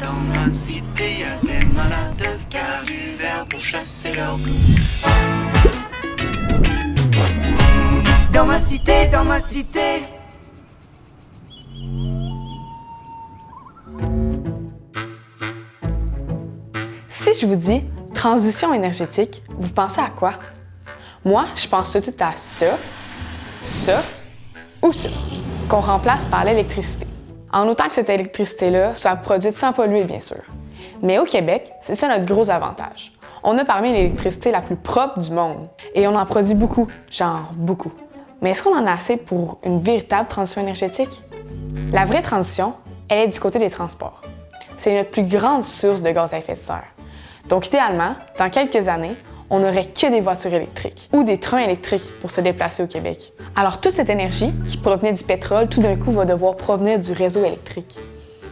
Dans ma cité, y'a des malades car du verre pour chasser leur blues. Dans ma cité, dans ma cité. Si je vous dis transition énergétique, vous pensez à quoi? Moi, je pense tout de suite à ça ou ça, qu'on remplace par l'électricité. En autant que cette électricité-là soit produite sans polluer, bien sûr. Mais au Québec, c'est ça notre gros avantage. On a parmi l'électricité la plus propre du monde et on en produit beaucoup, genre beaucoup. Mais est-ce qu'on en a assez pour une véritable transition énergétique? La vraie transition, elle est du côté des transports. C'est notre plus grande source de gaz à effet de serre. Donc idéalement, dans quelques années, on n'aurait que des voitures électriques ou des trains électriques pour se déplacer au Québec. Alors toute cette énergie qui provenait du pétrole, tout d'un coup, va devoir provenir du réseau électrique.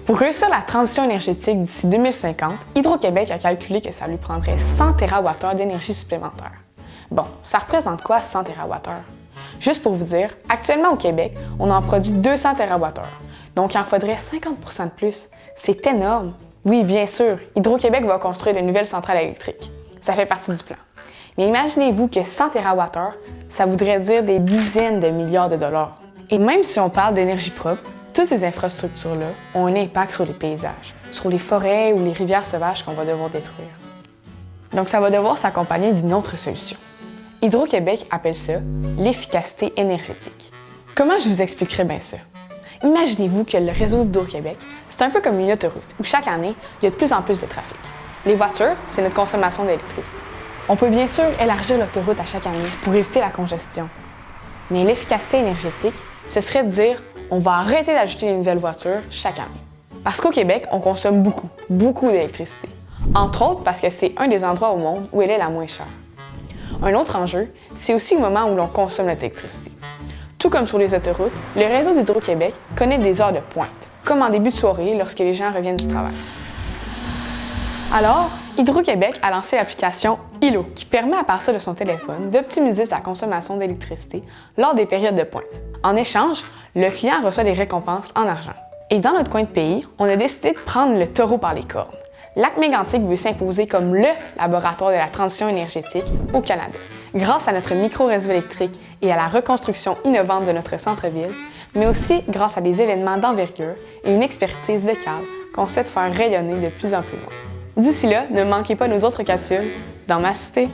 Pour réussir la transition énergétique d'ici 2050, Hydro-Québec a calculé que ça lui prendrait 100 TWh d'énergie supplémentaire. Bon, ça représente quoi 100 TWh? Juste pour vous dire, actuellement au Québec, on en produit 200 TWh. Donc il en faudrait 50% de plus. C'est énorme! Oui, bien sûr, Hydro-Québec va construire de nouvelles centrales électriques. Ça fait partie du plan. Mais imaginez-vous que 100 TWh, ça voudrait dire des dizaines de milliards de dollars. Et même si on parle d'énergie propre, toutes ces infrastructures-là ont un impact sur les paysages, sur les forêts ou les rivières sauvages qu'on va devoir détruire. Donc ça va devoir s'accompagner d'une autre solution. Hydro-Québec appelle ça l'efficacité énergétique. Comment je vous expliquerai bien ça? Imaginez-vous que le réseau d'Hydro-Québec, c'est un peu comme une autoroute où chaque année, il y a de plus en plus de trafic. Les voitures, c'est notre consommation d'électricité. On peut bien sûr élargir l'autoroute à chaque année pour éviter la congestion. Mais l'efficacité énergétique, ce serait de dire on va arrêter d'ajouter des nouvelles voitures chaque année. Parce qu'au Québec, on consomme beaucoup d'électricité. Entre autres parce que c'est un des endroits au monde où elle est la moins chère. Un autre enjeu, c'est aussi le moment où l'on consomme notre électricité. Tout comme sur les autoroutes, le réseau d'Hydro-Québec connaît des heures de pointe, comme en début de soirée lorsque les gens reviennent du travail. Alors, Hydro-Québec a lancé l'application ILO, qui permet à partir de son téléphone d'optimiser sa consommation d'électricité lors des périodes de pointe. En échange, le client reçoit des récompenses en argent. Et dans notre coin de pays, on a décidé de prendre le taureau par les cornes. Lac-Mégantic veut s'imposer comme le laboratoire de la transition énergétique au Canada. Grâce à notre micro-réseau électrique et à la reconstruction innovante de notre centre-ville, mais aussi grâce à des événements d'envergure et une expertise locale qu'on souhaite faire rayonner de plus en plus loin. D'ici là, ne manquez pas nos autres capsules dans ma cité.